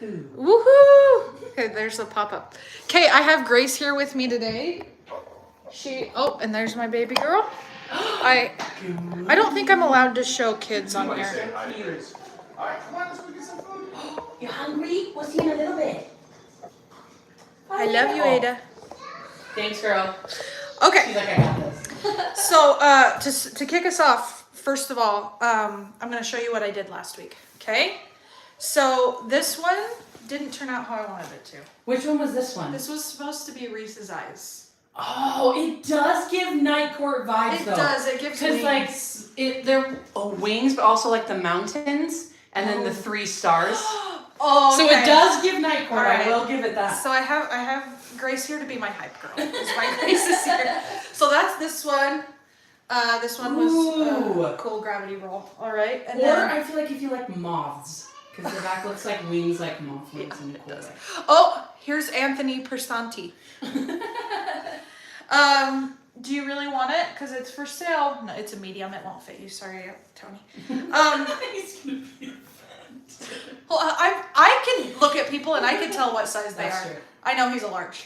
Woohoo! Okay, there's the pop-up. Okay, I have Grace here with me today. And there's my baby girl. I don't think I'm allowed to show kids on here. Alright, come on, let's go get some food. You hungry? We'll see you in a little bit. I love you, Ada. Thanks, girl. Okay. She's like, I got this. So, to kick us off, first of all, I'm going to show you what I did last week. Okay? So, this one didn't turn out how I wanted it to. Which one was this one? This was supposed to be Reese's Eyes. Oh, it does give Night Court vibes, though. It does. It gives wings. Because, they're wings, but also, like, the mountains, and then the 3 stars. Oh, okay. So it does give Night Court. Right. I will give it that. So I have Grace here to be my hype girl. This is why Grace is here. So that's this one. This one was cool gravity roll. All right. And then I feel like if you like moths, because the back looks like wings, like moth wings in a cool way. Oh, here's Anthony Persanti. Do you really want it? Because it's for sale. No, it's a medium. It won't fit you. Sorry, Tony. He's gonna be Well, I can look at people and I can tell what size they That's are. true. I know he's a large.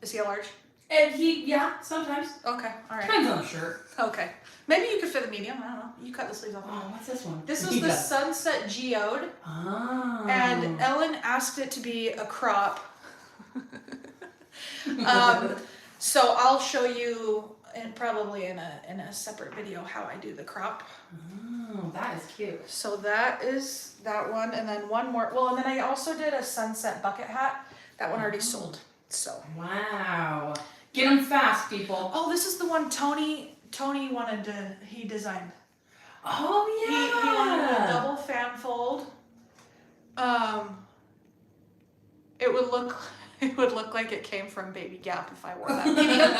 Is he a large? And sometimes. Okay, all right. Depends on the shirt. Okay. Maybe you could fit a medium. I don't know. You cut the sleeves off. Oh, what's this one? This was the Sunset Geode. Oh. And Ellen asked it to be a crop. So I'll show you, and probably in a separate video, how I do the crop. Oh, that is cute. So that is that one, and then one more. Well, and then I also did a sunset bucket hat. That one already sold. So. Wow. Get them fast, people. Oh, this is the one Tony wanted to. He designed. Oh yeah. He wanted a double fan fold. It would look like it came from Baby Gap if I wore that medium.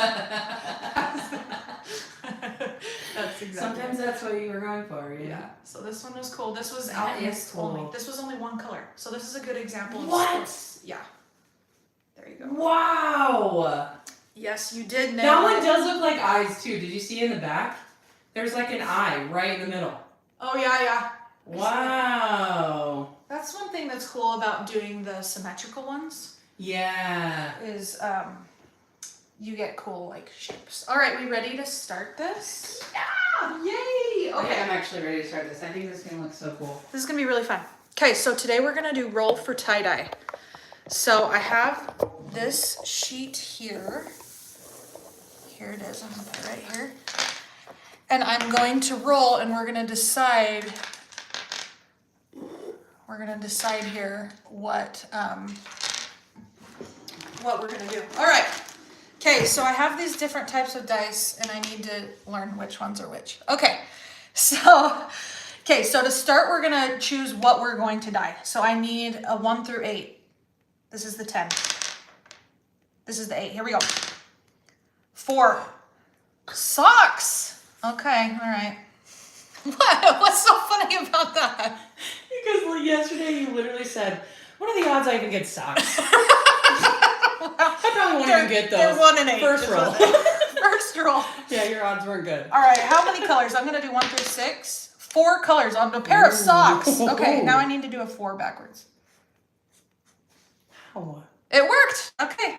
That's exactly. Sometimes that's what you were going for, Yeah. So this one was cool. This was That is cool. only. This was only one color. So this is a good example. What? Of yeah. There you go. Wow. Yes, you did nail That one it. does look like eyes too. Did you see in the back? There's like an eye right in the middle. Oh yeah. Wow. That's one thing that's cool about doing the symmetrical ones. Yeah. Is you get cool like shapes. All right, we ready to start this? Yeah. Yay! Okay. I'm actually ready to start this. I think this is gonna look so cool. This is gonna be really fun. Okay, so today we're gonna do roll for tie-dye. So I have this sheet here. Here it is, I'm gonna put it right here. And I'm going to roll and we're gonna decide here what we're gonna do. All right. Okay, so I have these different types of dice and I need to learn which ones are which. Okay, so to start, we're gonna choose what we're going to dye. So I need a 1 through 8. This is the 10. This is the 8. Here we go. 4. Socks. Okay, all right. What? What's so funny about that? Because yesterday you literally said, "What are the odds I even get socks?" I probably won't even get those. They're 1 and 8. First roll. First roll. Yeah, your odds weren't good. All right, how many colors? I'm gonna do 1 through 6. 4 colors on a pair of socks. Okay, now I need to do a 4 backwards. How? It worked. Okay.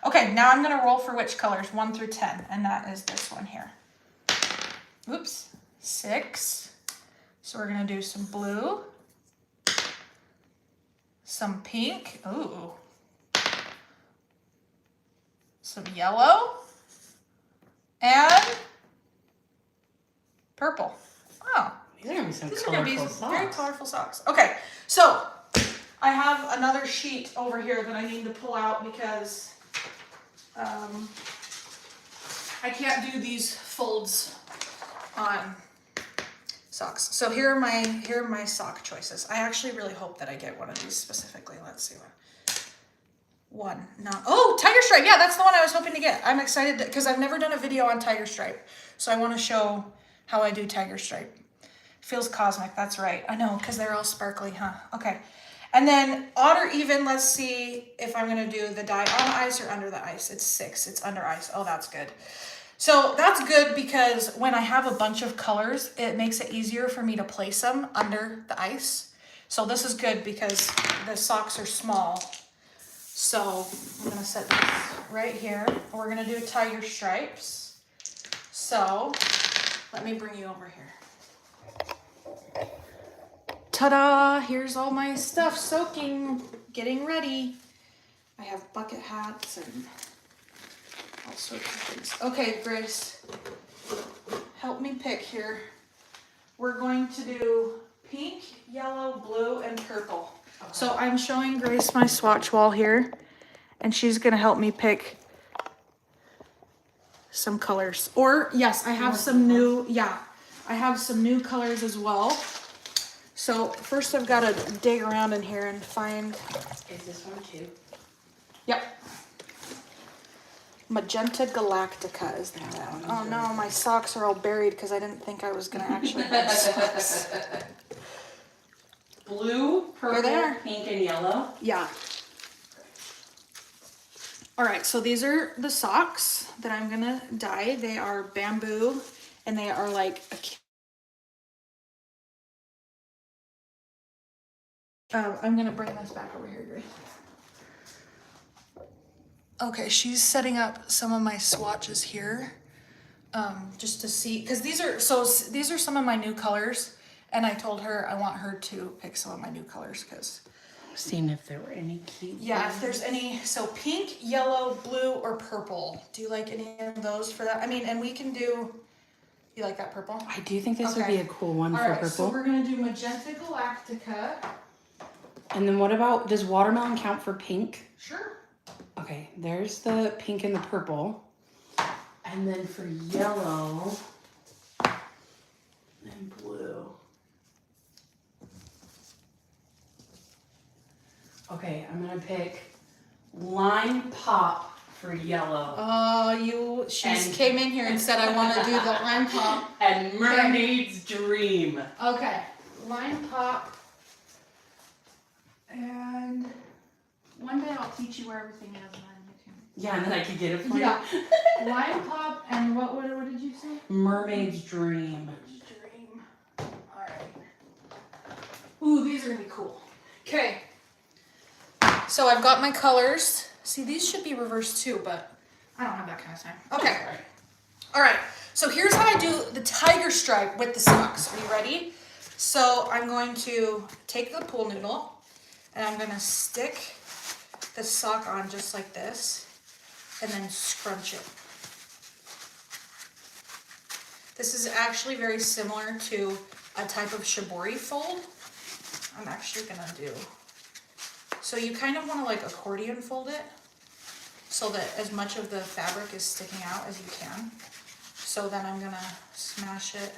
Okay, now I'm gonna roll for which colors? 1 through 10, and that is this one here. Oops. 6. So we're gonna do some blue, some pink. Ooh. Some yellow and purple. Oh, These are gonna be some these are gonna be colorful socks. very colorful socks. Okay, so I have another sheet over here that I need to pull out because I can't do these folds on socks. So here are my sock choices. I actually really hope that I get one of these specifically. Let's see one. Oh, Tiger Stripe. Yeah, that's the one I was hoping to get. I'm excited because I've never done a video on Tiger Stripe. So I want to show how I do Tiger Stripe. Feels cosmic. That's right. I know, because they're all sparkly, huh? Okay. And then odd or even, let's see if I'm going to do the dye on ice or under the ice. It's 6. It's under ice. Oh, that's good. So that's good because when I have a bunch of colors, it makes it easier for me to place them under the ice. So this is good because the socks are small. So I'm gonna set this right here. We're gonna do tiger stripes. So let me bring you over here. Ta-da! Here's all my stuff soaking, getting ready. I have bucket hats and all sorts of things. Okay, Grace, help me pick here. We're going to do pink, yellow, blue, and purple. Okay. So I'm showing Grace my swatch wall here, and she's gonna help me pick some colors. Or yes, I have some new, I have some new colors as well. So first I've got to dig around in here and find. Is this one too? Yep. Magenta Galactica is the name of that one. Oh no, my socks are all buried because I didn't think I was gonna actually have socks. Blue, purple, there. pink, and yellow. Yeah. All right, so these are the socks that I'm gonna dye. They are bamboo, and they are like I'm gonna bring this back over here, Grace. Okay, she's setting up some of my swatches here, just to see, because these are some of my new colors, and I told her I want her to pick some of my new colors, because Seeing if there were any cute. yeah, if there's any, so pink, yellow, blue, or purple. Do you like any of those for that? I mean, and we can do. You like that purple? I do think this would be a cool one for purple. So we're gonna do Magenta Galactica. And then what about, does watermelon count for pink? Sure. Okay, there's the pink and the purple. And then for yellow and blue. Okay, I'm gonna pick Lime Pop for yellow. Oh, she came in here and said I want to do the lime pop. And Mermaid's Dream. Okay, lime pop. And one day I'll teach you where everything is, and then you can. Yeah, and then I could get it for Yeah. Lime pop and what did you say? Mermaid's Dream. Dream. All right. Ooh, these are gonna be cool. Okay. So I've got my colors. See, these should be reversed too, but I don't have that kind of time. Okay. All right. So here's how I do the tiger stripe with the socks. Are you ready? So I'm going to take the pool noodle and I'm going to stick the sock on just like this and then scrunch it. This is actually very similar to a type of shibori fold. I'm actually going to do. So you kind of want to like accordion fold it so that as much of the fabric is sticking out as you can. So then I'm going to smash it.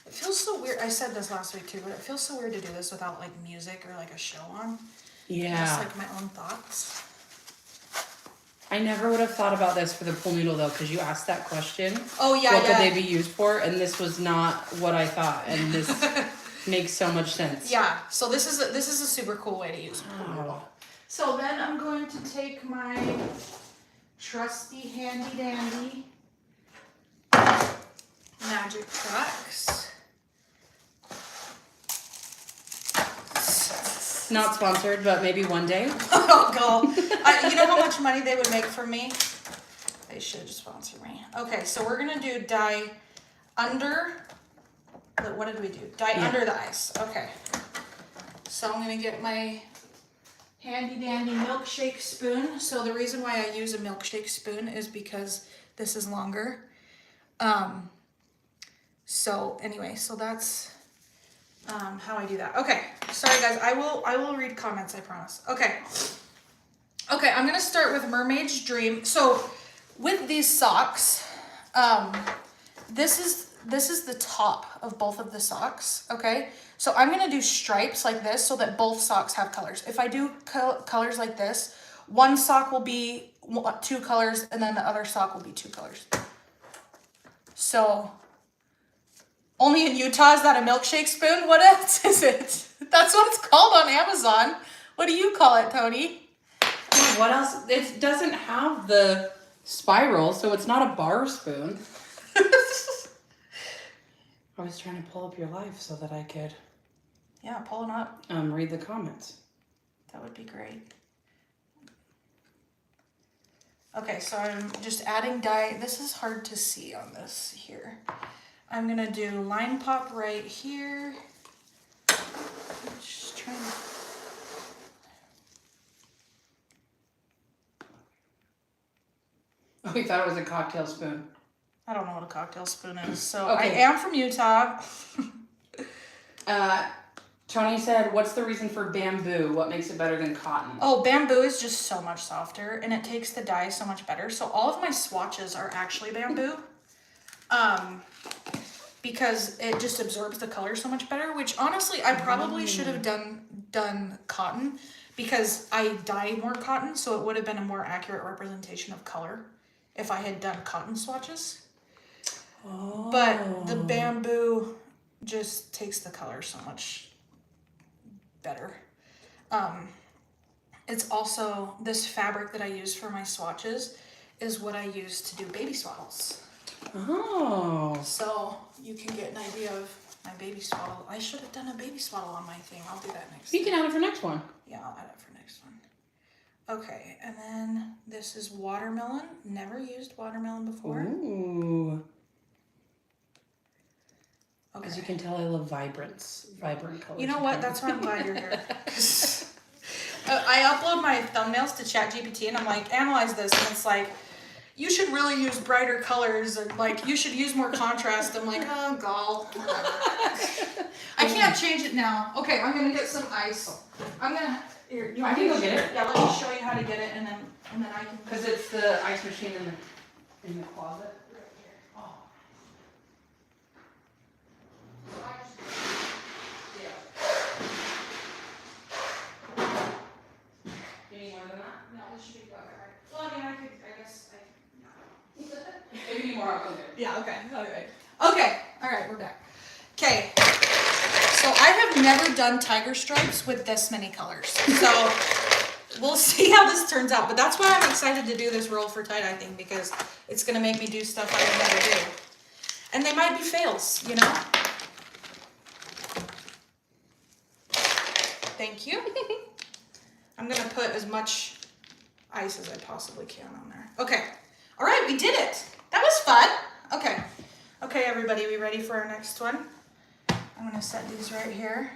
It feels so weird. I said this last week too, but it feels so weird to do this without like music or like a show on. Yeah. Just like my own thoughts. I never would have thought about this for the pool noodle though, because you asked that question. Oh yeah, what could they be used for? And this was not what I thought, and this makes so much sense. Yeah. So this is a super cool way to use a pool noodle. So then I'm going to take my trusty handy dandy magic cracks. Not sponsored, but maybe one day. Oh god. You know how much money they would make from me? They should sponsor me. Okay, so we're gonna do dye under. What did we do? Dye under the ice. Okay. So I'm gonna get my handy dandy milkshake spoon. So the reason why I use a milkshake spoon is because this is longer. So anyway, so that's how I do that. Okay, sorry guys, I will read comments, I promise. Okay, I'm gonna start with Mermaid's Dream. So with these socks, this is the top of both of the socks, okay? So I'm gonna do stripes like this so that both socks have colors. If I do colors like this, one sock will be 2 colors and then the other sock will be 2 colors. So only in Utah is that a milkshake spoon? What else is it? That's what it's called on Amazon. What do you call it, Tony? What else? It doesn't have the spiral, so it's not a bar spoon. I was trying to pull up your life so that I could Yeah, pulling up. Read the comments. That would be great. Okay, so I'm just adding dye. This is hard to see on this here. I'm gonna do line pop right here. Just trying to... Oh, we thought it was a cocktail spoon. I don't know what a cocktail spoon is. So Okay. I am from Utah. Tony said, what's the reason for bamboo? What makes it better than cotton? Oh, bamboo is just so much softer and it takes the dye so much better. So all of my swatches are actually bamboo. Because it just absorbs the color so much better, which honestly I probably should have done cotton because I dye more cotton, so it would have been a more accurate representation of color if I had done cotton swatches. Oh. But the bamboo just takes the color so much better. It's also, this fabric that I use for my swatches is what I use to do baby swaddles. Oh. So you can get an idea of my baby swaddle. I should have done a baby swaddle on my thing. I'll do that next You can add it for next one. Yeah, I'll add it for next one. Okay, and then this is watermelon. Never used watermelon before. Ooh. Okay. As you can tell, I love vibrant colors. You know what? That's why I'm glad you're here. I upload my thumbnails to ChatGPT and I'm like, analyze this, and it's like, you should really use brighter colors, or like you should use more contrast. I'm like, oh gall, whatever. I can't change it now. Okay, I'm gonna get some ice. I'm gonna. Here, you I can go get it. Yeah, let me show you how to get it, and then I can. Because it's the ice machine in the closet. Oh. You need more than that? No, this should be good. Well, I mean, I guess. If you need more, I'll go get it. Yeah, okay. Okay, all right, we're back. Okay, so I have never done tiger stripes with this many colors. So we'll see how this turns out. But that's why I'm excited to do this roll for tie-dye thing, because it's going to make me do stuff I would never do. And they might be fails, you know? Thank you. I'm going to put as much ice as I possibly can on there. Okay. All right, we did it. That was fun. Okay. Okay, everybody, we ready for our next one? I'm gonna set these right here.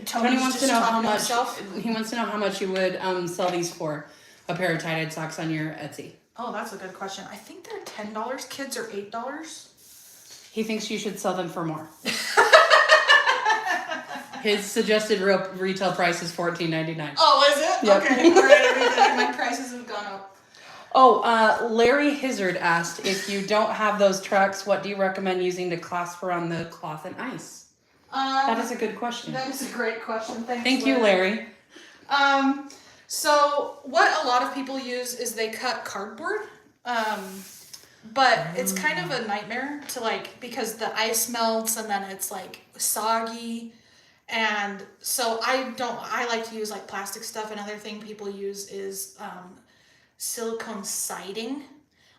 Tony wants to know how much. Himself. He wants to know how much you would sell these for, a pair of tie-dyed socks on your Etsy. Oh, that's a good question. I think they're $10. Kids are $8. He thinks you should sell them for more. His suggested retail price is $14.99. Oh, is it? Yep. Okay. All right, everybody. My prices have gone up. Oh, Larry Hizzard asked, if you don't have those trucks, what do you recommend using to clasp around the cloth and ice? That is a good question. That is a great question. Thanks, Thank you, Larry. So what a lot of people use is they cut cardboard. But it's kind of a nightmare to like, because the ice melts and then it's like soggy. And so I like to use like plastic stuff. Another thing people use is silicone siding.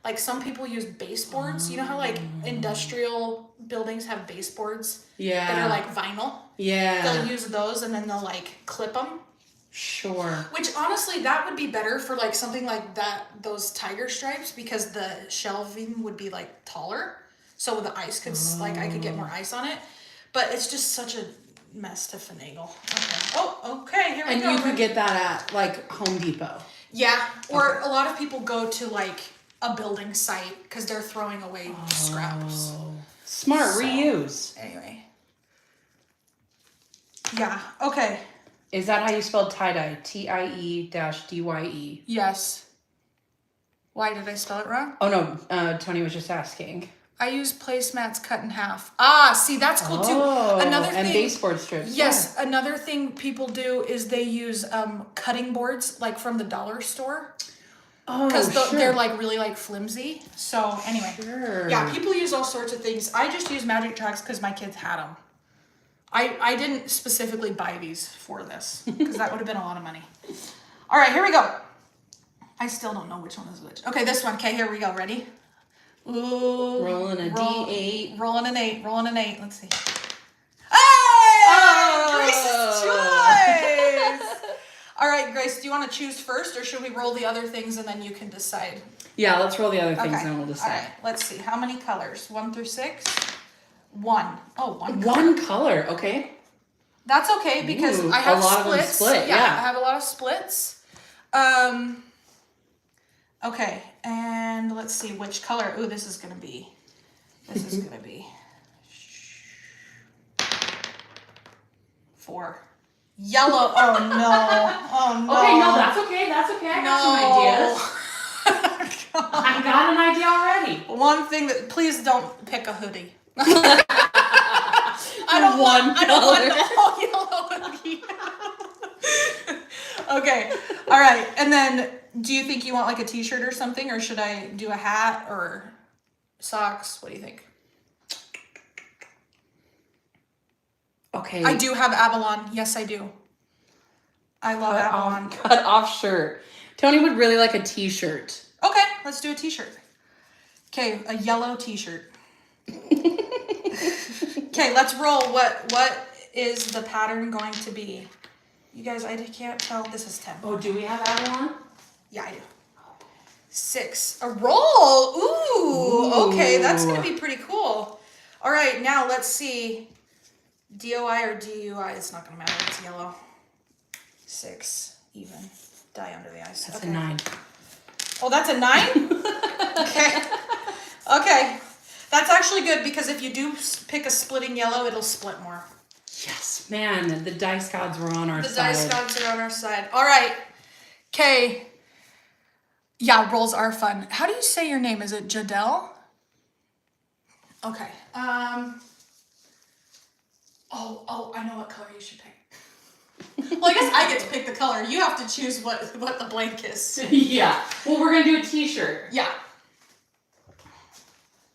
Like some people use baseboards. You know how like industrial buildings have baseboards Yeah. that are like vinyl? Yeah. They'll use those and then they'll like clip them. Sure. Which honestly, that would be better for like something like that, those tiger stripes, because the shelving would be like taller. So the ice could, like I could get more ice on it. But it's just such a mess to finagle. Okay. Oh, okay, here we go. And you could get that at like Home Depot. Yeah, or a lot of people go to like a building site because they're throwing away scraps. Smart, So, reuse. Anyway. Yeah, okay. Is that how you spelled tie-dye? TIE-DYE. Yes. Why did I spell it wrong? Oh no, Tony was just asking. I use placemats cut in half. Ah, see, that's cool too. Another and thing. baseboard strips. Yes, another thing people do is they use cutting boards like from the dollar store. Oh, Because sure. they're like really like flimsy. So anyway. Sure. Yeah, people use all sorts of things. I just use Magic Tracks because my kids had them. I didn't specifically buy these for this because that would have been a lot of money. All right, here we go. I still don't know which one is which. Okay, this one. Okay, here we go. Ready? Ooh. Rolling a D8. Rolling an 8. Rolling an 8. Let's see. Hey! Oh! Grace, do you want to choose first, or should we roll the other things and then you can decide? Yeah, let's roll the other things Okay. and then we'll All decide. right. Let's see. How many colors? 1 through 6. 1. Oh, one. One color, okay. That's okay because Ooh, I have a lot of them splits. split, yeah. I have a lot of splits. Okay, and let's see which color. Ooh, this is gonna be 4. Yellow. Oh no. Oh no. Okay, no, that's okay. That's okay. I got some ideas. I got an idea already. One thing that please don't pick a hoodie. I don't want the whole yellow hoodie. Okay. All right. And then do you think you want like a t-shirt or something, or should I do a hat or socks? What do you think? Okay. I do have Avalon. Yes, I do. I love Avalon. Cut off shirt. Tony would really like a t-shirt. Okay, let's do a t-shirt. Okay, a yellow t-shirt. Okay, let's roll. What is the pattern going to be? You guys, I can't tell. This is 10. Oh, do we have Avalon? Yeah, I do. 6. A roll. Ooh. Okay, that's going to be pretty cool. All right, now let's see. DOI or DUI, it's not going to matter. It's yellow. 6. Even. Die under the eyes. That's okay. a 9. Oh, that's a 9? Okay. Okay. That's actually good because if you do pick a splitting yellow, it'll split more. Yes, man, the dice gods were on our The side. dice gods are on our side. All right. Okay. Yeah, rolls are fun. How do you say your name? Is it Jadelle? Okay. Oh, I know what color you should pick. Well, I guess I get to pick the color. You have to choose what the blank is. Yeah. Well, we're going to do a t-shirt. Yeah.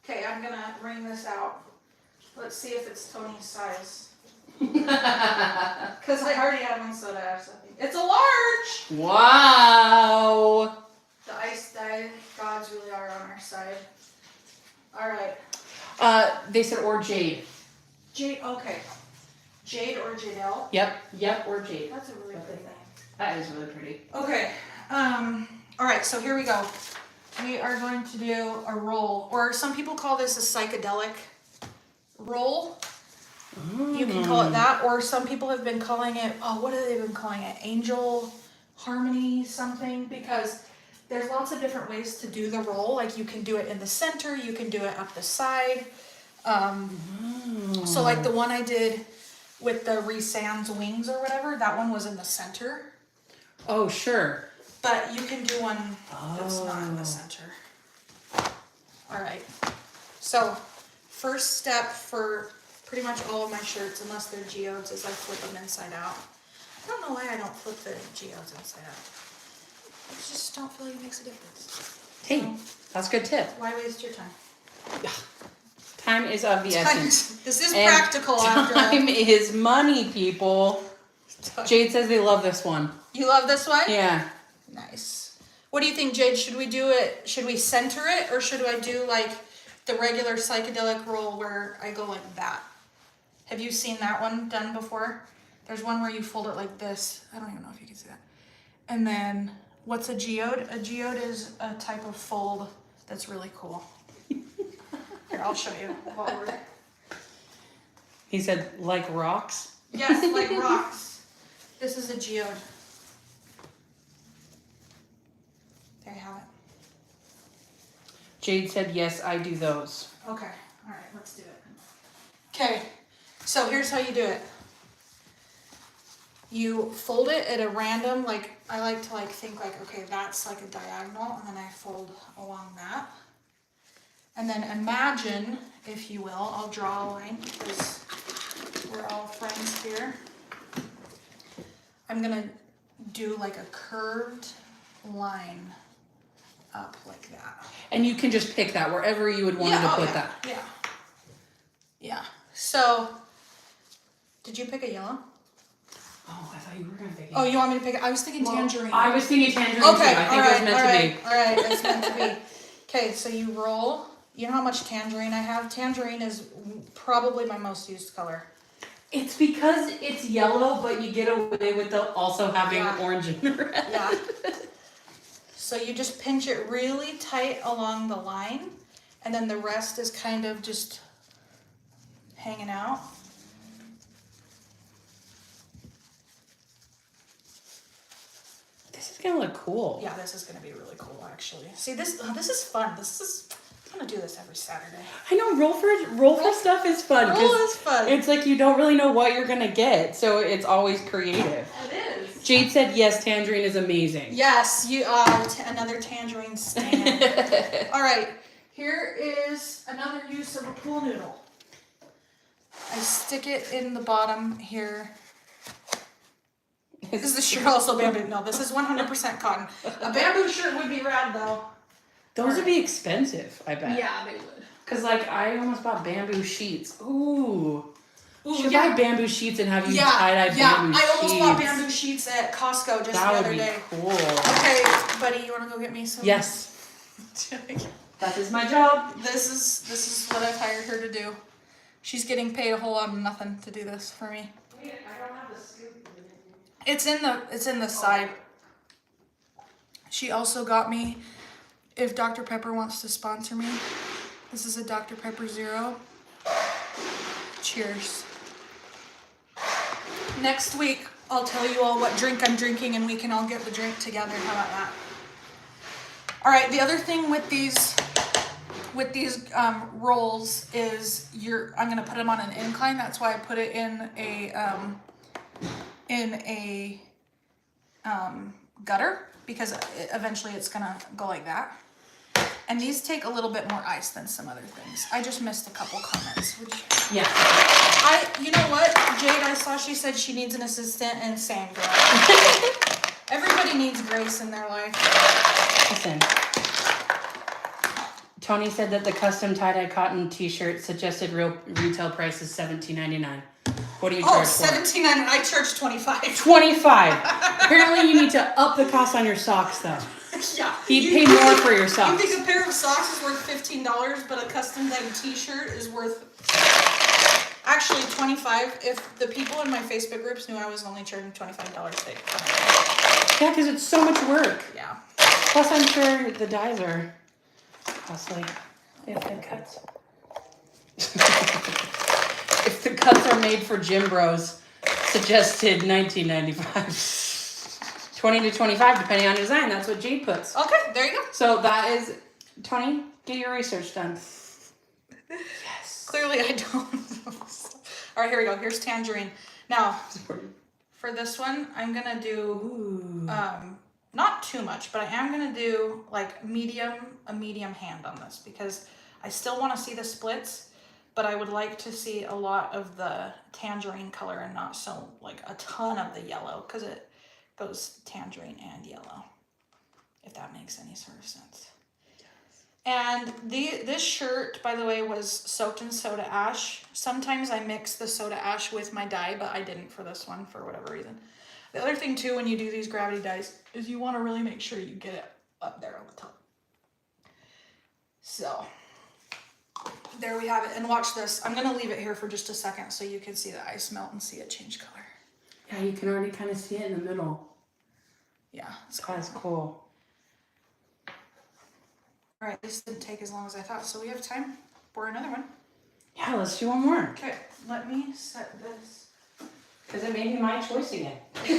Okay, I'm going to bring this out. Let's see if it's Tony's size. Because I already have my soda ash. It's a large! Wow. The ice die gods really are on our side. All right. They said or Jade. Jade, okay. Jade or Jadelle? Yep, or Jade. That's a really pretty name. That is really pretty. Okay. All right, so here we go. We are going to do a roll, or some people call this a psychedelic roll. You can call it that, or some people have been calling it, what have they been calling it? Angel harmony something, because there's lots of different ways to do the roll. Like you can do it in the center, you can do it up the side. So like the one I did with the Resan's wings or whatever, that one was in the center. Oh, sure. But you can do one that's not in the center. All right. So first step for pretty much all of my shirts, unless they're geodes, is I flip them inside out. I don't know why I don't flip the geodes inside out. I just don't feel like it makes a difference. Hey, that's a good tip. Why waste your time? Time is of the essence. This is And practical after all. Time is money, people. Jade says they love this one. You love this one? Yeah. Nice. What do you think, Jade? Should we do it? Should we center it, or should I do like the regular psychedelic roll where I go like that? Have you seen that one done before? There's one where you fold it like this. I don't even know if you can see that. And then, what's a geode? A geode is a type of fold that's really cool. Here, I'll show you. While we're... He said, like rocks? Yes, like rocks. This is a geode. There you have it. Jade said, yes, I do those. Okay, all right, let's do it. Okay, so here's how you do it. You fold it at a random, like, I like to think like, okay, that's like a diagonal, and then I fold along that. And then imagine, if you will, I'll draw a line because we're all friends here. I'm gonna do like a curved line up like that. And you can just pick that wherever you would want to put that. Yeah. Yeah. So, did you pick a yellow? Oh, I thought you were going to pick it. Oh, you want me to pick it? I was thinking tangerine. I was thinking tangerine Okay, too. I think it was meant to be. All right, it's meant to be. Okay, so you roll. You know how much tangerine I have? Tangerine is probably my most used color. It's because it's yellow, but you get away with also having Yeah. orange and red. Yeah. So you just pinch it really tight along the line, and then the rest is kind of just hanging out. This is gonna look cool. Yeah, this is gonna be really cool, actually. See, this is fun. I'm gonna do this every Saturday. I know roll for stuff is fun. Roll 'Cause is fun. It's like you don't really know what you're gonna get, so it's always creative. It is. Jade said yes, tangerine is amazing. Yes, you another tangerine stand. All right, here is another use of a pool noodle. I stick it in the bottom here. Is the shirt also bamboo? No, this is 100% cotton. A bamboo shirt would be rad though. Those would be expensive, I bet. Yeah, they would. Cause like I almost bought bamboo sheets. Ooh. Should yeah. buy bamboo sheets and have you Yeah, tie-dye yeah. bamboo I sheets. almost bought bamboo sheets at Costco just That the would other be day. cool. Okay, buddy, you want to go get me some? Yes. That is my job. This is what I've hired her to do. She's getting paid a whole lot of nothing to do this for me. Wait, I don't have the scoop. It's in the side. She also got me, if Dr. Pepper wants to sponsor me, this is a Dr. Pepper Zero. Cheers. Next week, I'll tell you all what drink I'm drinking and we can all get the drink together. How about that? All right, the other thing with these rolls is I'm gonna put them on an incline. That's why I put it in a gutter, because eventually it's gonna go like that. And these take a little bit more ice than some other things. I just missed a couple comments. Yeah. You know what, Jade, I saw she said she needs an assistant, and same girl. Everybody needs grace in their life. Listen. Tony said that the custom tie-dye cotton t-shirt suggested real retail price is $17.99. What do you charge for? $17.99, I charge $25. $25. Apparently you need to up the cost on your socks though. Yeah. You'd pay more for your You socks. think a pair of socks is worth $15, but a custom dyed t-shirt is worth actually $25. If the people in my Facebook groups knew I was only charging $25, they'd come. Yeah, because it's so much work. Yeah. Plus I'm sure the dyes are costly. If the cuts. If the cuts are made for gym bros, suggested $19.95. 20 to 25 depending on design. That's what Jade puts. Okay, there you go. So that is, Tony, get your research done. Yes. Clearly I don't. All right, here we go. Here's tangerine. Now, for this one, I'm gonna do not too much, but I am gonna do like a medium hand on this, because I still want to see the splits, but I would like to see a lot of the tangerine color and not so like a ton of the yellow, because it goes tangerine and yellow, if that makes any sort of sense. And this shirt, by the way, was soaked in soda ash. Sometimes I mix the soda ash with my dye, but I didn't for this one for whatever reason. The other thing too, when you do these gravity dyes, is you want to really make sure you get it up there on the top. So there we have it. And watch this. I'm gonna leave it here for just a second so you can see the ice melt and see it change color. Yeah, you can already kind of see it in the middle. Yeah, it's That is cool. All right, this didn't take as long as I thought, so we have time for another one. Yeah, let's do one more. Okay, let me set this. Because it may be my choice again. Hey,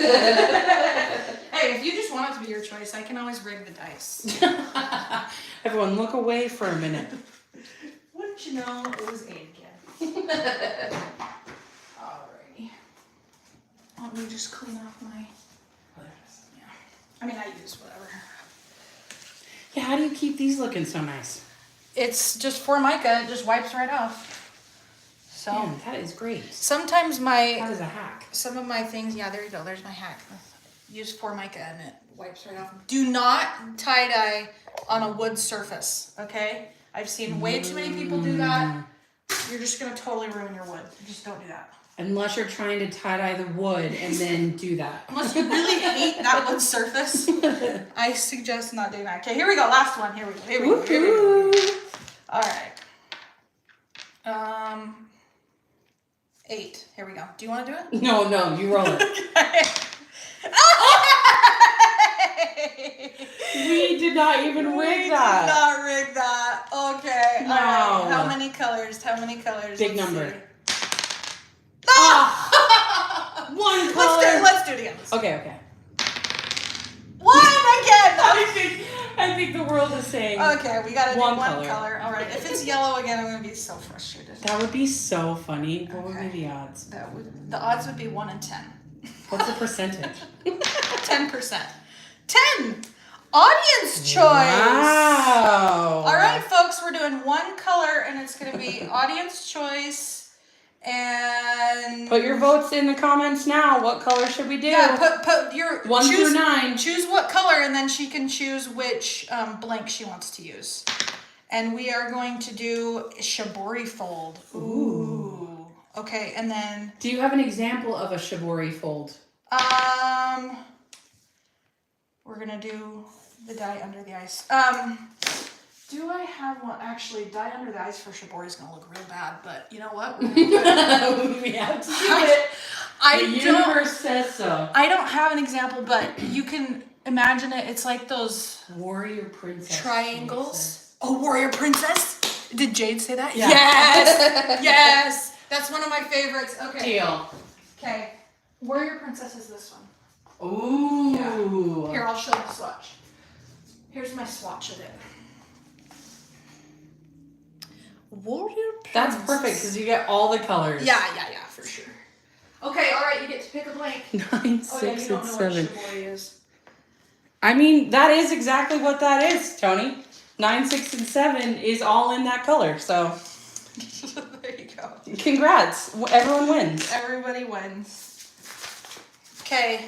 if you just want it to be your choice, I can always rig the dice. Everyone, look away for a minute. Wouldn't you know, it was 8 again. Alrighty. Let me just clean off my... Yeah. I mean, I use whatever. Yeah, how do you keep these looking so nice? It's just Formica, it just wipes right off. So, Man, that is great. sometimes That is a hack. some of my things, yeah, there you go, there's my hack. Use Formica and it wipes right off. Do not tie-dye on a wood surface, okay? I've seen way too many people do that. You're just gonna totally ruin your wood. Just don't do that. Unless you're trying to tie-dye the wood and then do that. Unless you really hate that wood surface, I suggest not doing that. Okay, here we go, last one, here we go. All right. 8. Here we go. Do you want to do it? No, you roll it. We did not even rig that. Did not rig that. Okay. No. All right. How many colors? Big Let's number. see. One color. Let's do it again. Okay. One again. I think the world is saying. Okay, we gotta do One one color. color. All right. If it's yellow again, I'm gonna be so frustrated. That would be so funny. What would Okay. be the odds? The odds would be 1 in 10. What's the percentage? 10%. 10. Audience choice. Wow. All right, folks, we're doing one color, and it's gonna be audience choice. And Put your votes in the comments now. What color should we do? yeah, put your 1 through 9. Choose what color, and then she can choose which blank she wants to use. And we are going to do shibori fold. Ooh. Okay, and then Do you have an example of a shibori fold? we're gonna do the dye under the ice. Do I have one? Actually, dye under the ice for shibori is gonna look real bad, but you know what? We're gonna do it. We have to do it. The universe says so. I don't have an example, but you can imagine it. It's like those Warrior princess. triangles. Oh, warrior princess. Did Jade say that? Yeah. Yes. Yes. That's one of my favorites. Okay. Deal. Okay. Warrior princess is this one. Ooh. Here, I'll show you the swatch. Here's my swatch of it. Warrior princess. That's perfect because you get all the colors. Yeah, for sure. Okay, all right, you get to pick a blank. 9, Oh yeah, 6, you and don't know 7. what shibori is. I mean, that is exactly what that is, Tony. 9, 6, and 7 is all in that color. So, There you go. congrats. Everyone wins. Everybody wins. Okay.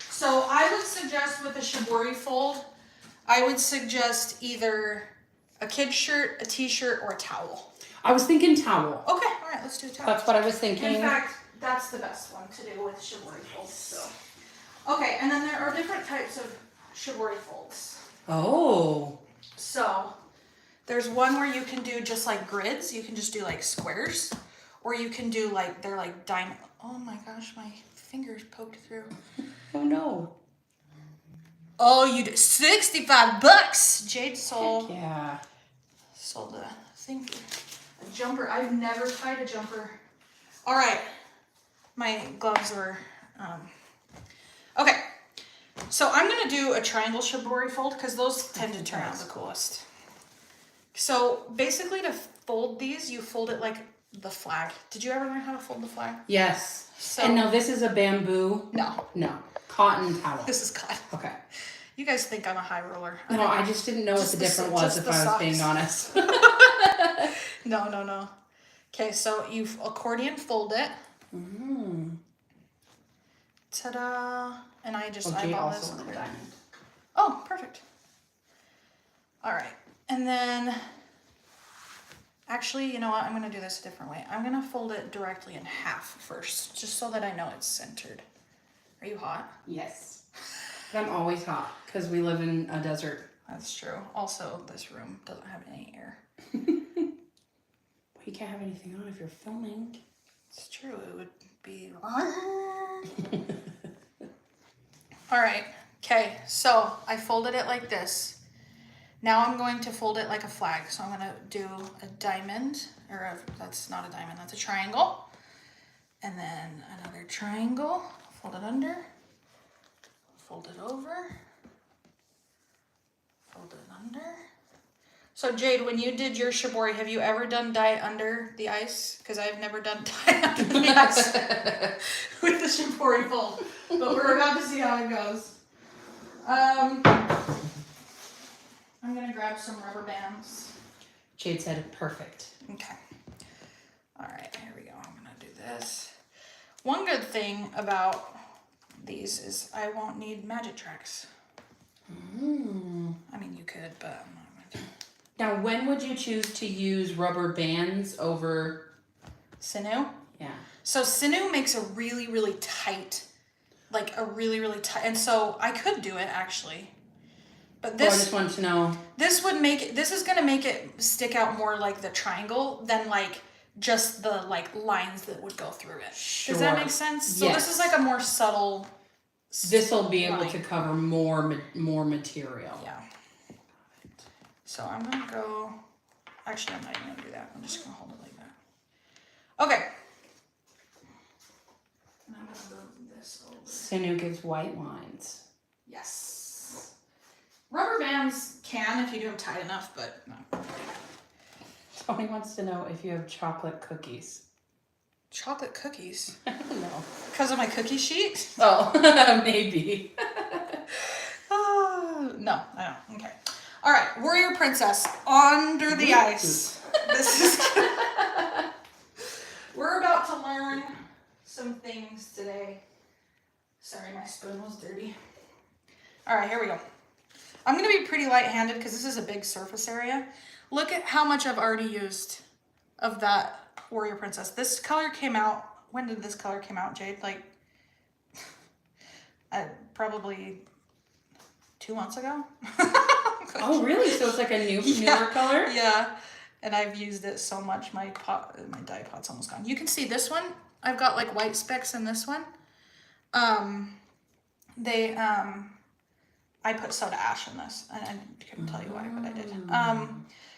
So I would suggest with a shibori fold, I would suggest either a kid's shirt, a t-shirt, or a towel. I was thinking towel. Okay, all right, let's do a towel. That's what I was thinking. In fact, that's the best one to do with shibori folds. So. Okay, and then there are different types of shibori folds. Oh. So there's one where you can do just like grids. You can just do like squares, or you can do like they're like diamond. Oh my gosh, my fingers poked through. Oh no. Oh, you did $65. Jade sold Yeah. a thing for a jumper. I've never tied a jumper. All right, my gloves were. Okay, so I'm gonna do a triangle shibori fold because those tend to turn out the coolest. So basically, to fold these, you fold it like the flag. Did you ever learn how to fold the flag? Yes. So And no, this is a bamboo. no, No. Cotton towel. this is cotton. Okay. You guys think I'm a high roller? No, I just didn't know what Just the the difference s- was just if the I was being socks. honest. No. Okay, so you accordion fold it. Ta-da! And I just Jade eyeball this. also won a clear. diamond. Oh, perfect. All right, and then actually, you know what? I'm gonna do this a different way. I'm gonna fold it directly in half first, just so that I know it's centered. Are you hot? Yes. But I'm always hot because we live in a desert. That's true. Also, this room doesn't have any air. Well, you can't have anything on if you're filming. It's true. It would be. All right. Okay. So I folded it like this. Now I'm going to fold it like a flag. So I'm going to do a diamond, that's not a diamond, that's a triangle. And then another triangle. Fold it under. Fold it over. Fold it under. So Jade, when you did your shibori, have you ever done dye under the ice? Because I've never done dye under the ice with the shibori fold. But we're about to see how it goes. I'm gonna grab some rubber bands. Jade said perfect. Okay. All right, here we go. I'm gonna do this. One good thing about these is I won't need magic tracks. I mean, you could, but I'm not going to. Now, when would you choose to use rubber bands over Sinew? Yeah. So Sinew makes a really, really tight, and so I could do it actually. But I this, just wanted to know. this is gonna make it stick out more like the triangle than like just the like lines that would go through it. Sure. Does that make sense? So this is Yes. like a more subtle. This will be able line. to cover more material. Yeah. So I'm gonna go. Actually, I'm not even gonna do that. I'm just gonna hold it like that. Okay. And I'm gonna move this over. Sinu gives white lines. Yes. Rubber bands can if you do them tight enough, but no. Tony wants to know if you have chocolate cookies. Chocolate cookies? I don't know. Because of my cookie sheet? Oh, maybe. No, I don't. Okay. All right, Warrior Princess, Under the Ice. This is. We're about to learn some things today. Sorry, my spoon was dirty. All right, here we go. I'm going to be pretty light-handed because this is a big surface area. Look at how much I've already used of that Warrior Princess. This color came out. When did this color came out, Jade? Like, probably 2 months ago. Oh, really? So it's like a newer color? Yeah. And I've used it so much, my dye pot's almost gone. You can see this one. I've got like white specks in this one. I put soda ash in this, and I couldn't tell you why, but I did.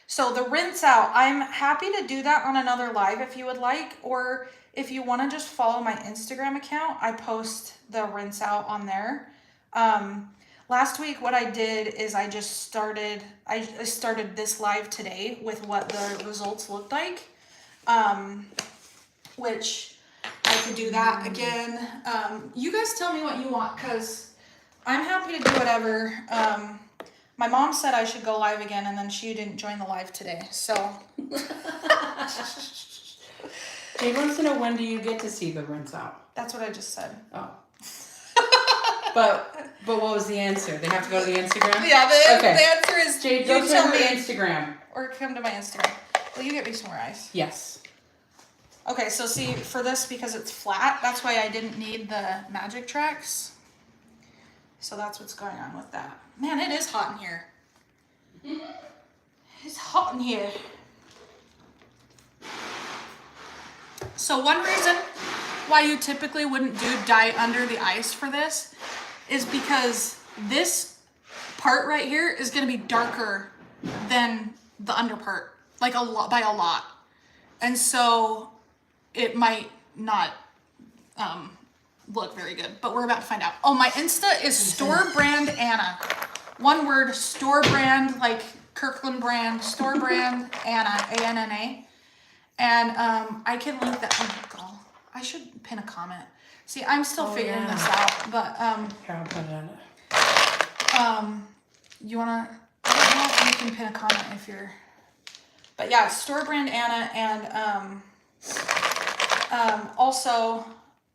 So the rinse out, I'm happy to do that on another live if you would like, or if you want to just follow my Instagram account, I post the rinse out on there. Last week, what I did is I started this live today with what the results looked like, which I could do that again. You guys tell me what you want, because I'm happy to do whatever. My mom said I should go live again, and then she didn't join the live today, so. Jade wants to know, when do you get to see the rinse out? That's what I just said. Oh. But what was the answer? They have to go to the Instagram? Yeah, the Okay. answer is Jade, you go to tell the me, Instagram. or come to my Instagram. Will you get me some more ice? Yes. Okay, so see, for this, because it's flat, that's why I didn't need the magic tracks. So that's what's going on with that. Man, it is hot in here. It's hot in here. So one reason why you typically wouldn't do dye under the ice for this is because this part right here is going to be darker than the under part, like a lot, by a lot. And so it might not look very good, but we're about to find out. Oh, my Insta is store brand Anna. One word, store brand, like Kirkland brand, store brand Anna, A-N-N-A. And I can link that. Oh, God. I should pin a comment. See, I'm still figuring this out, but Here, I'll put it on. you wanna? I don't know if you can pin a comment if you're. But yeah, store brand Anna, and also,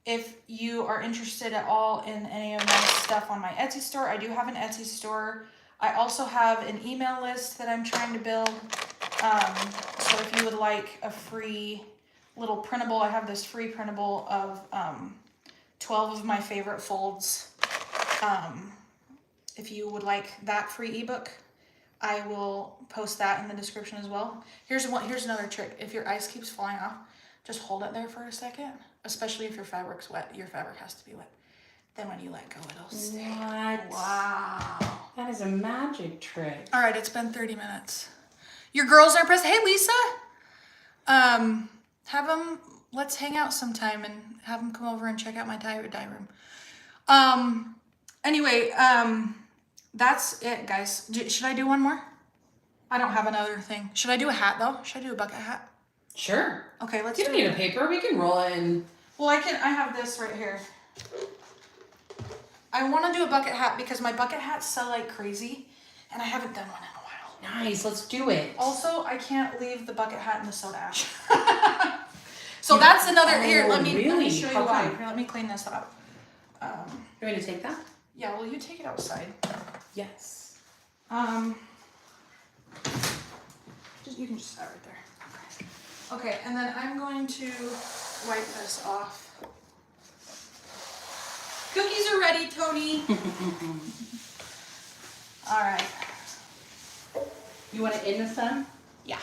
if you are interested at all in any of my stuff on my Etsy store, I do have an Etsy store. I also have an email list that I'm trying to build. So if you would like a free little printable, I have this free printable of 12 of my favorite folds. If you would like that free ebook, I will post that in the description as well. Here's another trick. If your ice keeps falling off, just hold it there for a second, especially if your fabric's wet. Your fabric has to be wet. Then when you let go, it'll stay. What? Wow. That is a magic trick. All right, it's been 30 minutes. Your girls are pressed. Hey, Lisa. Have them, let's hang out sometime and have them come over and check out my dye room. Anyway, that's it, guys. Should I do one more? I don't have another thing. Should I do a hat, though? Should I do a bucket hat? Sure. Okay, let's You do don't need a paper. We can roll it in. Well, I have this right here. I want to do a bucket hat because my bucket hats sell like crazy, and I haven't done one in a while. Nice. Let's do it. Also, I can't leave the bucket hat in the soda ash. So that's another, here, let me show you why. Here, let me clean this up. You want me to take that? Yeah, well, you take it outside. Yes. You can just start right there. Okay, and then I'm going to wipe this off. Cookies are ready, Tony. All right. You want it in the sun? Yeah.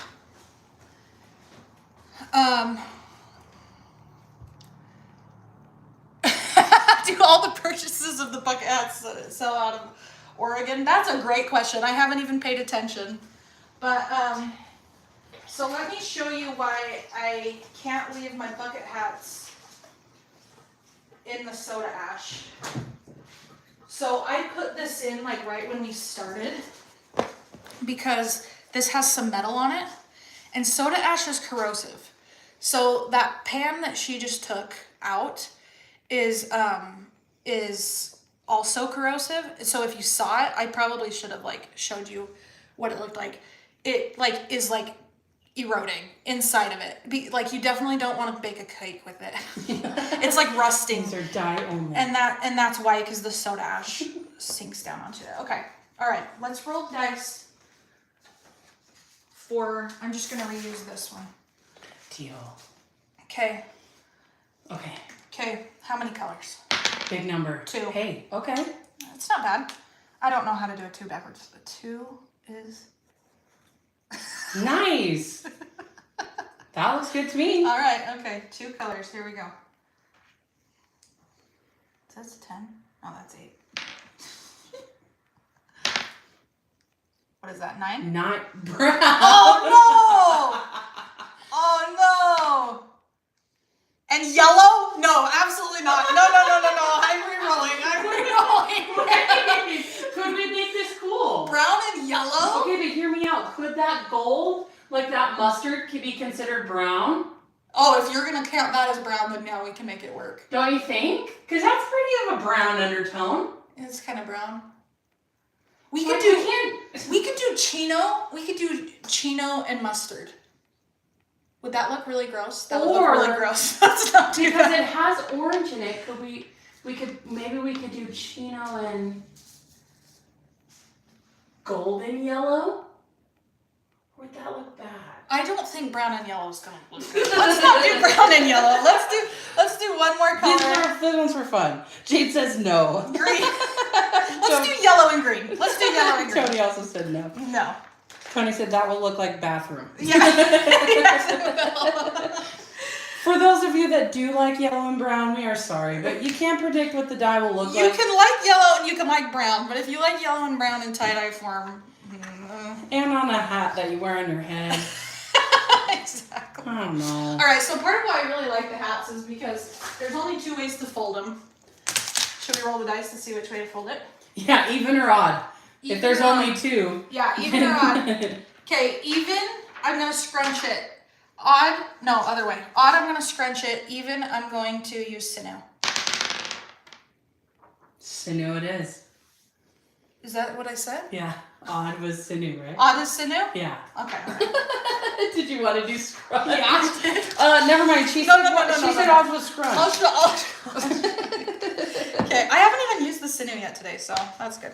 Do all the purchases of the bucket hats sell out of Oregon? That's a great question. I haven't even paid attention. But, so let me show you why I can't leave my bucket hats in the soda ash. So I put this in like right when we started because this has some metal on it, and soda ash is corrosive. So that pan that she just took out is also corrosive. So if you saw it, I probably should have like showed you what it looked like. It like is like eroding inside of it. Like you definitely don't want to bake a cake with it. It's like rusting. These are dye only. And that's why, because the soda ash sinks down onto it. Okay. All right. Let's roll the dice. I'm just gonna reuse this one. Deal. Okay. Okay. Okay. How many colors? Big number. 2. Hey, okay. It's not bad. I don't know how to do a 2 backwards. A 2 is. Nice. That looks good to me. All right. Okay. 2 colors. Here we go. That's 10. Oh, that's 8. What is that? 9? Not brown. Oh no! Oh no! And yellow? No, absolutely not. No. I'm re-rolling. Could we make this cool? Brown and yellow? Okay, but hear me out. Could that gold, like that mustard, could be considered brown? Oh, if you're gonna count that as brown, then yeah, we can make it work. Don't you think? Because that's pretty of a brown undertone. It's kind of brown. We Like, could do chino. We could do chino and mustard. Would that look really gross? That would look really gross. That's not too because bad. it has orange in it. Could we could do chino and golden yellow? Or would that look bad? I don't think brown and yellow is gonna look good. Let's not do brown and yellow. Let's do one more color. These ones for fun. Jade says no. Green. Let's do yellow and green. Let's do yellow and green. Tony also said no. No. Tony said that will look like bathroom. Yeah. Yes, it will. For those of you that do like yellow and brown, we are sorry, but you can't predict what the dye will look You like. can like yellow and you can like brown, but if you like yellow and brown in tie-dye form, And on a hat that you wear on your head. exactly. I don't know. All right, so part of why I really like the hats is because there's only 2 ways to fold them. Should we roll the dice to see which way to fold it? Yeah, even or odd. Even if there's or odd. only 2. Yeah, even or odd. Okay, even, I'm going to scrunch it. Odd, no, other way. Odd, I'm going to scrunch it. Even, I'm going to use sinew. Sinew it is. Is that what I said? Yeah, odd was sinew, right? Odd is sinew? Yeah. Okay, all right. Did you want to do scrunch? Yeah, I did. Never mind. She No, said, no, no, no, she no, said no. odd was scrunch. Okay, I haven't even used the sinew yet today, so that's good.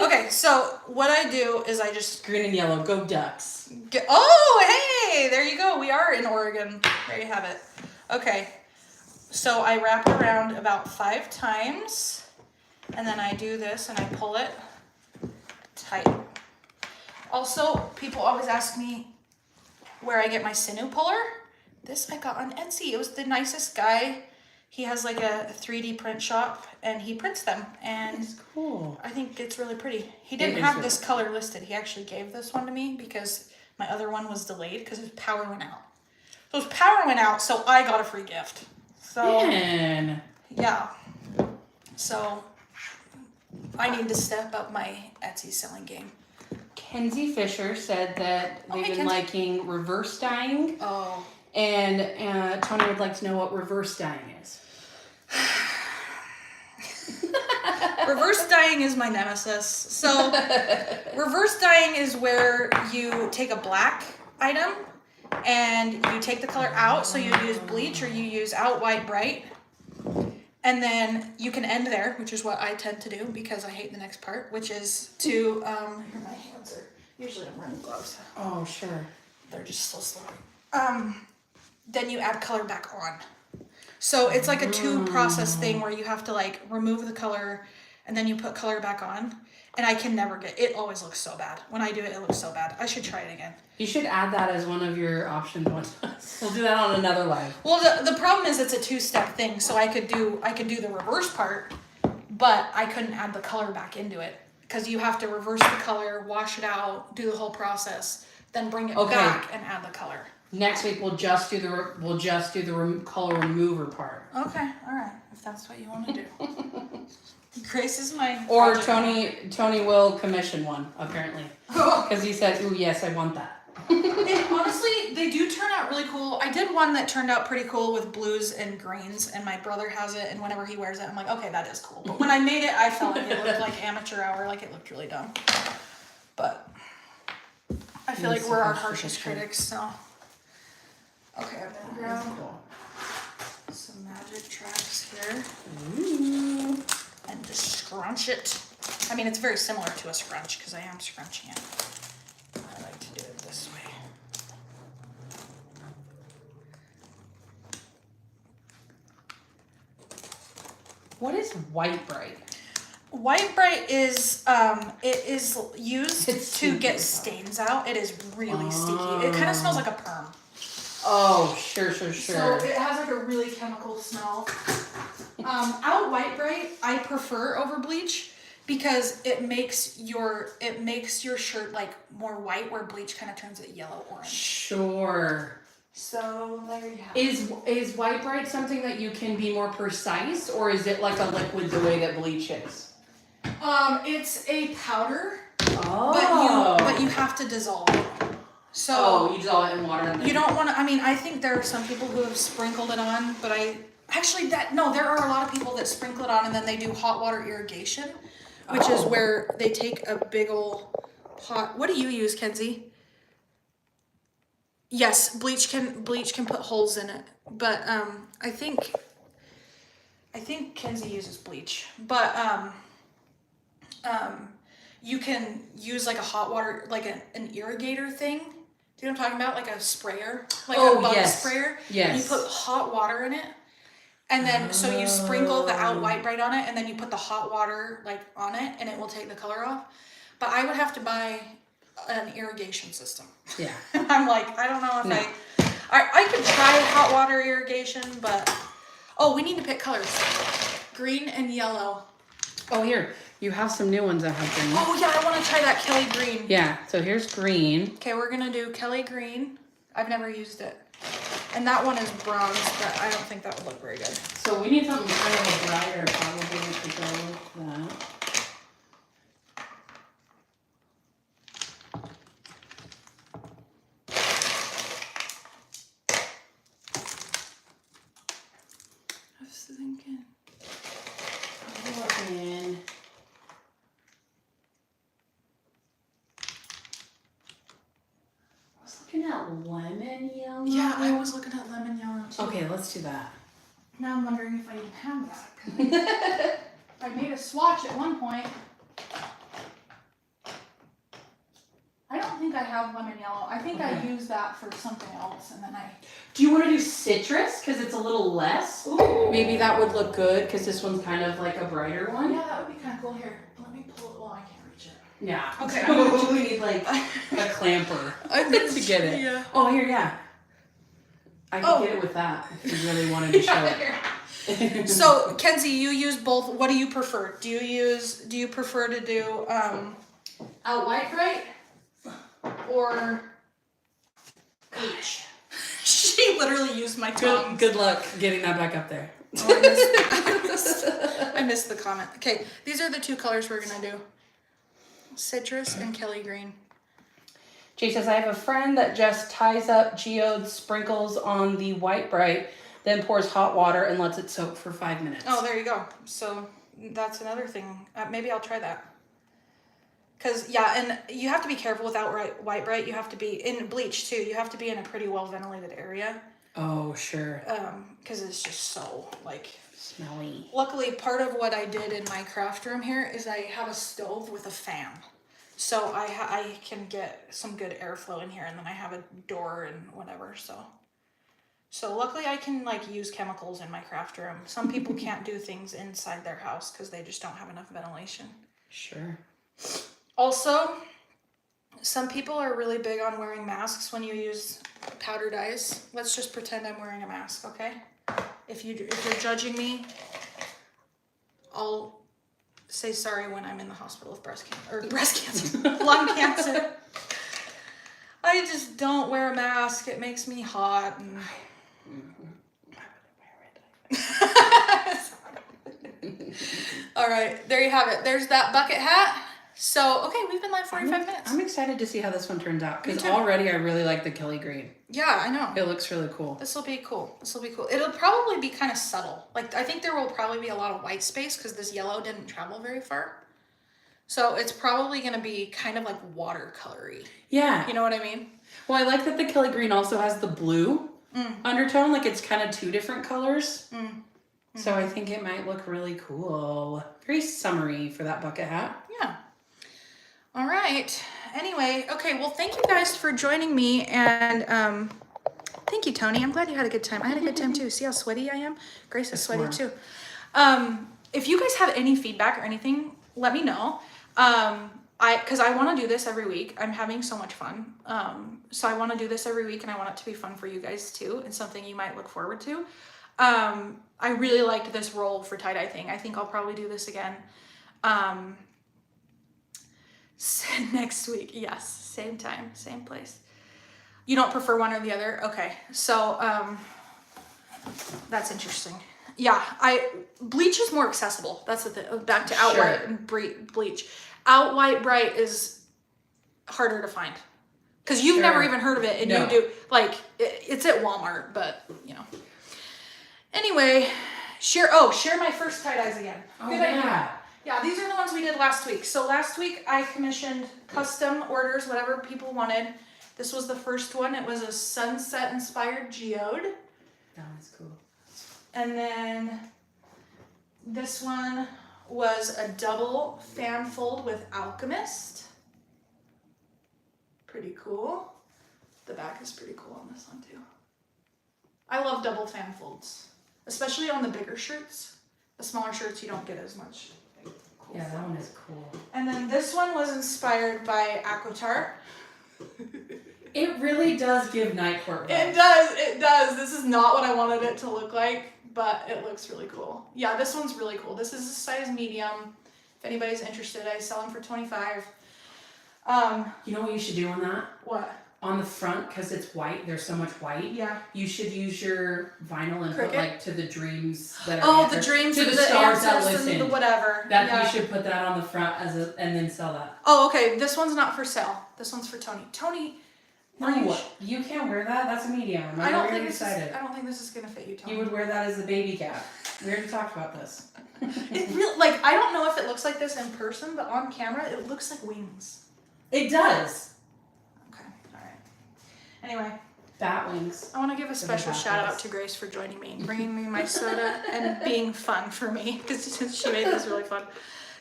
Okay, so what I do is I just Green and yellow, go Ducks. oh, hey, there you go. We are in Oregon. There you have it. Okay, so I wrap it around about 5 times, and then I do this and I pull it tight. Also, people always ask me where I get my sinew puller. This I got on Etsy. It was the nicest guy. He has like a 3D print shop and he prints them, and That's cool. I think it's really pretty. He It didn't is have really this color listed. He actually gave this one to me because my other one was delayed because his power went out. So his power went out, so I got a free gift. So Man. yeah. So I need to step up my Etsy selling game. Kenzie Fisher said that Oh, they've hey, been Kenzie. liking reverse dyeing, Oh. and Tony would like to know what reverse dyeing is. Reverse dyeing is my nemesis. So reverse dyeing is where you take a black item and you take the color out. So you use bleach or you use out white bright. And then you can end there, which is what I tend to do because I hate the next part, which is to, here my hands are, usually I'm wearing gloves. Oh, sure. They're just so slow. Then you add color back on. So it's like a 2 process thing where you have to like remove the color and then you put color back on. And I can never get, it always looks so bad. When I do it, it looks so bad. I should try it again. You should add that as one of your options one time. We'll do that on another live. Well, the problem is it's a 2-step thing, so I could do the reverse part, but I couldn't add the color back into it because you have to reverse the color, wash it out, do the whole process, then bring it back and add the color. Next week we'll just do the color remover part. Okay, all right, if that's what you want to do. Grace is my Or project Tony will commission one apparently because he said, "Ooh, yes, I want that." And honestly, they do turn out really cool. I did one that turned out pretty cool with blues and greens, and my brother has it, and whenever he wears it, I'm like, okay, that is cool. But when I made it, I felt like it looked like amateur hour, like it looked really dumb. But I feel like we're our harshest critics, so. Okay, I'm gonna grab some magic tracks here. Ooh. And just scrunch it. I mean, it's very similar to a scrunch because I am scrunching it. I like to do it this way. What is White Bright? White Bright is it is used It's to get sticky. stains out. It is really sticky. It kind of smells like a perm. Oh, sure. So it has like a really chemical smell. Out White Bright I prefer over bleach because it makes your shirt like more white, where bleach kind of turns it yellow orange. Sure. So there you have it. Is White Bright something that you can be more precise, or is it like a liquid the way that bleach is? It's a powder, Oh. but you have to dissolve it. So you dissolve it in water. And then you don't want to. I mean, I think there are some people who have sprinkled it on, but there are a lot of people that sprinkle it on and then they do hot water irrigation, which is where they take a big old pot. What do you use, Kenzie? Yes, bleach can put holes in it, but I think Kenzie uses bleach, but you can use like a hot water, like an irrigator thing. Do you know what I'm talking about? Like a sprayer, like a bug sprayer. Yes. You put hot water in it, and then so you sprinkle the Out White Bright on it, and then you put the hot water like on it, and it will take the color off. But I would have to buy an irrigation system. Yeah. I'm like, I don't know if I could try hot water irrigation, but we need to pick colors. Green and yellow. Oh, here. You have some new ones that have green. Oh yeah, I want to try that Kelly green. Yeah, so here's green. Okay, we're gonna do Kelly green. I've never used it. And that one is bronze, but I don't think that would look very good. So we need something kind of a brighter probably to go with that. I was thinking. I'm looking. I was looking at lemon yellow. Yeah, I was looking at lemon yellow too. Okay, let's do that. Now I'm wondering if I even have that. I made a swatch at one point. I don't think I have lemon yellow. I think I used that for something else, and then Do you want to do citrus? Because it's a little less. Ooh. Maybe that would look good because this one's kind of like a brighter one. Yeah, that would be kind of cool. Here, let me pull it. Well, I can't reach it. Yeah. Okay. We need like a clamper I think to get it. Yeah. Oh, here, yeah. I could get it with that if you really wanted to show it. So, Kenzie, you use both. What do you prefer? Do you prefer to do Out White Bright or bleach? She literally used my tongue. Good luck getting that back up there. I missed the comment. Okay, these are the two colors we're gonna do. Citrus and Kelly green. Jay says, I have a friend that just ties up geode sprinkles on the White Bright, then pours hot water and lets it soak for 5 minutes. Oh, there you go. So that's another thing. Maybe I'll try that. Cause yeah, and you have to be careful with Out White Bright. You have to be in bleach too. You have to be in a pretty well ventilated area. Oh, sure. Cause it's just so like Smelly. Luckily, part of what I did in my craft room here is I have a stove with a fan. So I can get some good airflow in here, and then I have a door and whatever, so luckily I can like use chemicals in my craft room. Some people can't do things inside their house because they just don't have enough ventilation. Sure. Also, some people are really big on wearing masks when you use powder dyes. Let's just pretend I'm wearing a mask, okay? If you're judging me, I'll say sorry when I'm in the hospital with lung cancer. I just don't wear a mask. It makes me hot. And... All right, there you have it. There's that bucket hat. So, okay, we've been live 45 minutes. I'm excited to see how this one turns out because too. already I really like the Kelly green. Yeah, I know. It looks really cool. This will be cool. It'll probably be kind of subtle. Like, I think there will probably be a lot of white space because this yellow didn't travel very far. So it's probably going to be kind of like watercolory. Yeah. You know what I mean? Well, I like that the Kelly green also has the blue undertone. Like, it's kind of two different colors. So I think it might look really cool. Very summery for that bucket hat. Yeah. All right. Anyway, okay. Well, thank you guys for joining me. And thank you, Tony. I'm glad you had a good time. I had a good time too. See how sweaty I am? Grace is sweaty too. If you guys have any feedback or anything, let me know. Because I want to do this every week. I'm having so much fun. So I want to do this every week and I want it to be fun for you guys too. And something you might look forward to. I really liked this roll for tie-dye thing. I think I'll probably do this again. Next week. Yes. Same time, same place. You don't prefer one or the other? Okay. So, that's interesting. Yeah. Bleach is more accessible. That's the thing. Back to Outright and Bleach. Outright Bright is harder to find because you've never even heard of it, and you do. Like, it's at Walmart, but you know. Anyway, share my first tie-dyes again. Oh, Good idea. Yeah, these are the ones we did last week. So last week I commissioned custom orders, whatever people wanted. This was the first one. It was a sunset-inspired geode. That was cool. And then this one was a double fan fold with Alchemist. Pretty cool. The back is pretty cool on this one too. I love double fan folds, especially on the bigger shirts. The smaller shirts you don't get as much. Cool that one is cool. And then this one was inspired by Aquatar. It really does give night court vibes. It does. This is not what I wanted it to look like, but it looks really cool. Yeah, this one's really cool. This is a size medium. If anybody's interested, I sell them for $25. You know what you should do on that? What? On the front, because it's white, there's so much white. Yeah. You should use your vinyl and put like to the dreams that are Oh, the dreams to and the stars that answers listen. and the whatever. That yeah. you should put that on the front and then sell that. Oh, okay. This one's not for sale. This one's for Tony. Tony, No, you can't wear that. That's a medium. I don't think this is gonna fit you, Tony. You would wear that as a baby cap. We already talked about this. It really, like, I don't know if it looks like this in person, but on camera it looks like wings. It does. Okay. All right. Anyway. Bat wings. I want to give a special shout out to Grace for joining me and bringing me my soda and being fun for me because she made this really fun.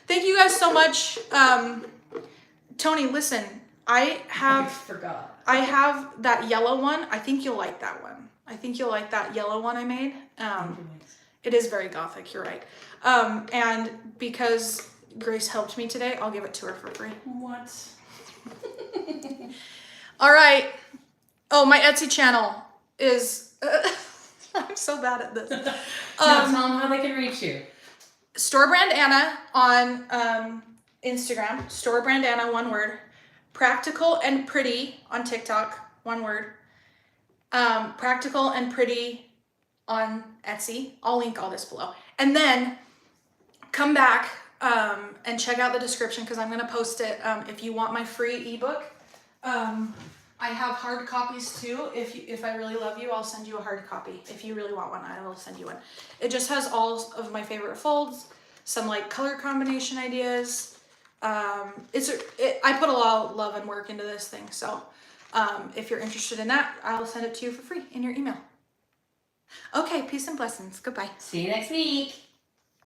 Thank you guys so much. Tony, listen, I forgot. I have that yellow one. I think you'll like that one. I think you'll like that yellow one I made. It is very gothic, you're right. And because Grace helped me today, I'll give it to her for free. What? All right. Oh, my Etsy channel is... I'm so bad at this. Now tell them how they can reach you. Store Brand Anna on Instagram. Store Brand Anna, one word. Practical and Pretty on TikTok, one word. Practical and Pretty on Etsy. I'll link all this below. And then come back and check out the description because I'm going to post it. If you want my free ebook, I have hard copies too. If I really love you, I'll send you a hard copy. If you really want one, I will send you one. It just has all of my favorite folds, some like color combination ideas. I put a lot of love and work into this thing. So if you're interested in that, I'll send it to you for free in your email. Okay, peace and blessings. Goodbye. See you next week.